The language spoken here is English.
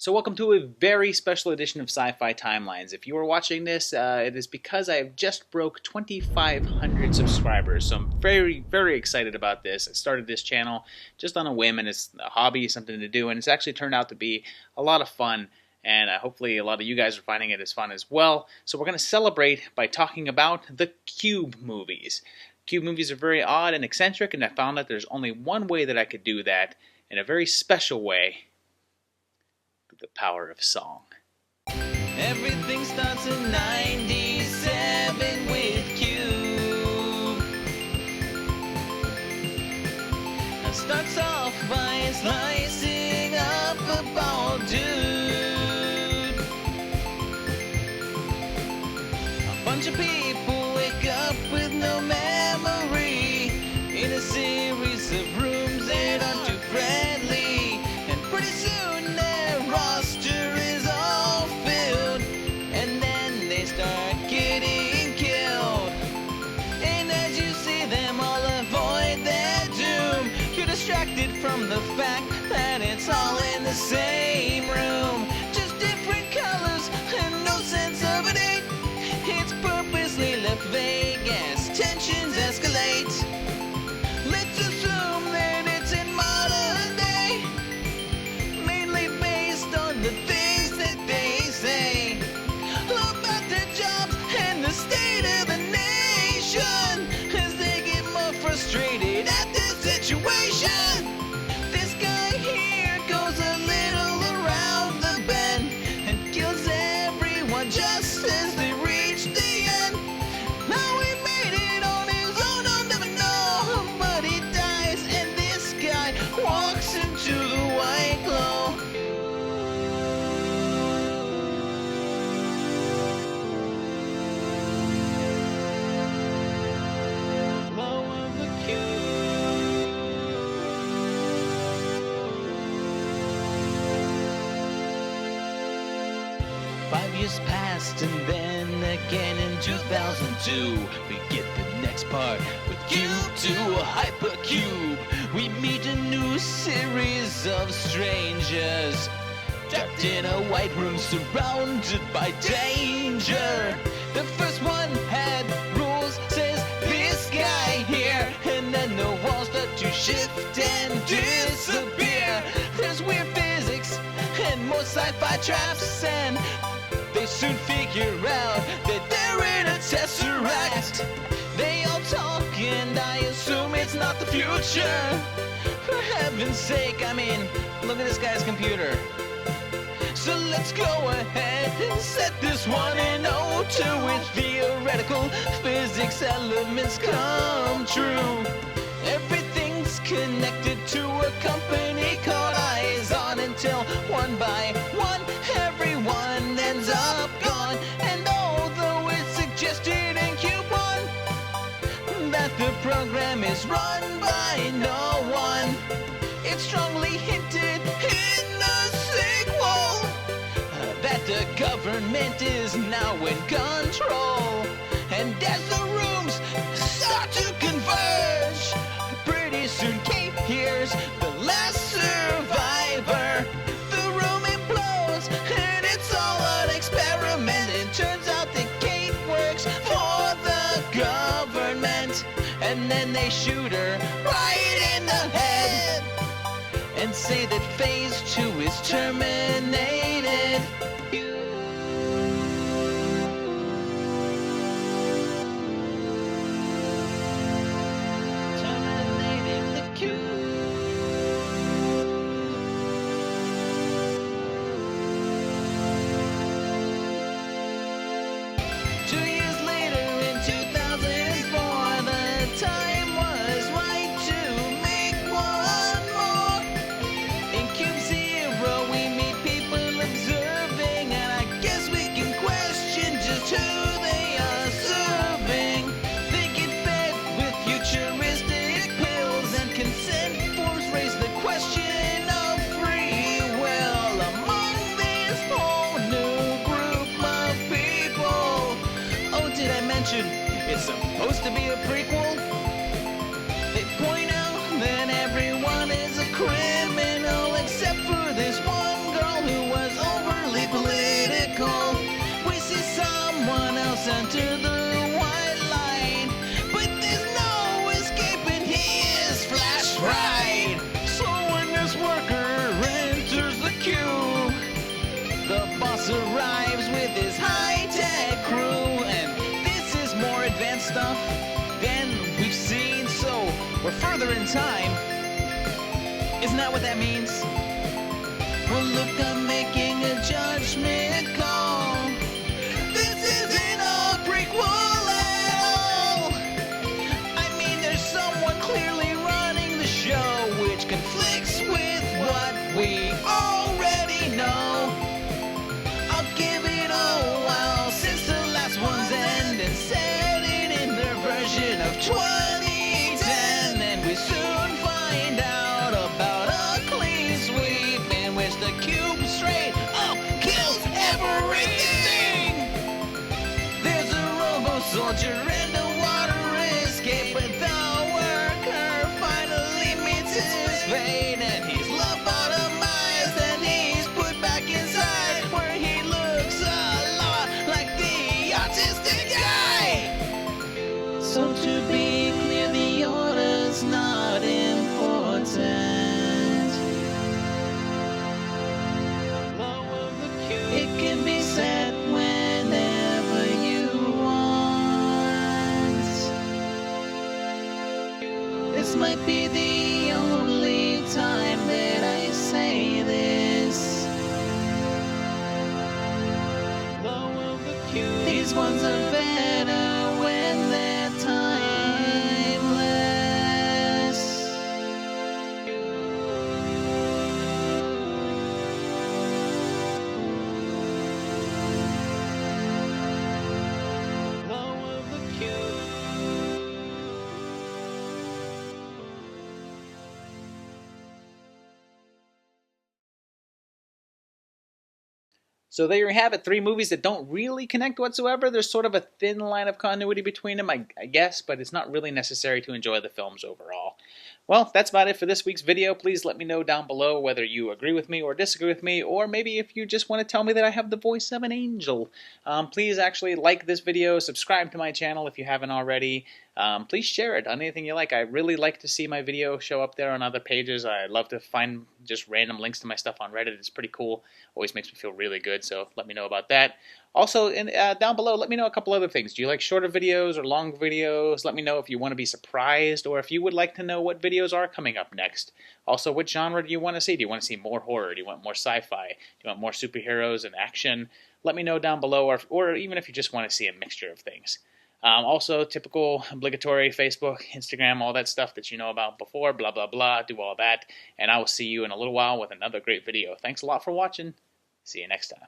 So welcome to a very special edition of Sci-Fi Timelines. If you are watching this, it is because I have just broke 2,500 subscribers. So I'm very, very excited about this. I started this channel just on a whim, and it's a hobby, something to do, and it's actually turned out to be a lot of fun. And hopefully a lot of you guys are finding it as fun as well. So we're going to celebrate by talking about the Cube movies. Cube movies are very odd and eccentric, and I found that there's only one way that I could do that, in a very special way. The power of song. Everything starts in 97 with Cube. It starts off by slicing up a bald dude. A bunch of people wake up with no memory in a series of rooms that aren't too friendly, and pretty soon roster is all filled, and then they start getting killed. And as you see them all avoid their doom, you're distracted from the fact that it's all in the same room, just different colors and no sense of a date. It's purposely left vague as tensions escalate. Let's assume that it's in modern day, mainly based on the things that they say about their jobs and the state of the nation, as they get more frustrated at this situation. This guy here goes a little around the bend and kills everyone just as they reach the end. Now he made it on his own, I'll never know, but he dies, and this guy walks into the white glow. Glow of the cube. 5 years passed, and then again in 2002 we get the next part with Cube 2, a hypercube. We meet a new series of strangers trapped in a white room surrounded by danger. The first one had rules, says this guy here, and then the walls start to shift and disappear. There's weird physics and more sci-fi traps, and they soon figure out that they're in a tesseract. They all talk, and I assume it's not the future. For heaven's sake, I mean, look at this guy's computer. So let's go ahead and set this one in O2 with theoretical physics elements come true. Everything's connected to a company called Eyes On, until one by one everyone ends up gone. And although it's suggested in Cube 1 that the program is run by no one, it's strongly hinted in the sequel that the government is now in control. And as the rooms start to converge, pretty soon Kate hears the last survivor. The room implodes, and it's all an experiment. It turns out that Kate works for the government, and then they shoot her right in the head and say that phase 2 is terminated. Terminating the cube. 2 years later in 2004, the time was right to make one more. In Cube 0, we meet people observing, and I guess we can question just who they are serving. They get fed with futuristic pills, and consent forms raise the question of free will among this whole new group of people. Oh, did I mention it's supposed to be a prequel? They point out that everyone is a criminal except for this one girl who was He's under the white light, but there's no escaping his flashlight. So when this worker enters the cube, the boss arrives with his high-tech crew, and this is more advanced stuff than we've seen, so we're further in time. Isn't that what that means? Well, look, I'm making a judgment call. This isn't a prequel at all. I mean, there's someone clearly running the show, which conflicts with what we already know. I'll give it a while since the last one's end and set it in their version of 2010, and we soon find out about a clean sweep in which the cube straight up kills everything. There's a robo-soldier and a water escape, but the worker finally meets his fate, and he's lobotomized and he's put back inside, where he looks a lot like the autistic guy. So to be clear, the order's not important. It can be said whenever you want. This might be the only time that I say this. These ones are better when they're timeless. So there you have it, 3 movies that don't really connect whatsoever. There's sort of a thin line of continuity between them, I guess, but it's not really necessary to enjoy the films overall. Well, that's about it for this week's video. Please let me know down below whether you agree with me or disagree with me, or maybe if you just want to tell me that I have the voice of an angel. Please actually like this video, subscribe to my channel if you haven't already. Please share it on anything you like. I really like to see my video show up there on other pages. I love to find just random links to my stuff on Reddit. It's pretty cool. Always makes me feel really good, so let me know about that. Also, down below, let me know a couple other things. Do you like shorter videos or long videos? Let me know if you want to be surprised, or if you would like to know what videos are coming up next. Also, what genre do you want to see? Do you want to see more horror? Do you want more sci-fi? Do you want more superheroes and action? Let me know down below, or even if you just want to see a mixture of things. Also, typical obligatory Facebook, Instagram, all that stuff that you know about before, blah, blah, blah, do all that. And I will see you in a little while with another great video. Thanks a lot for watching. See you next time.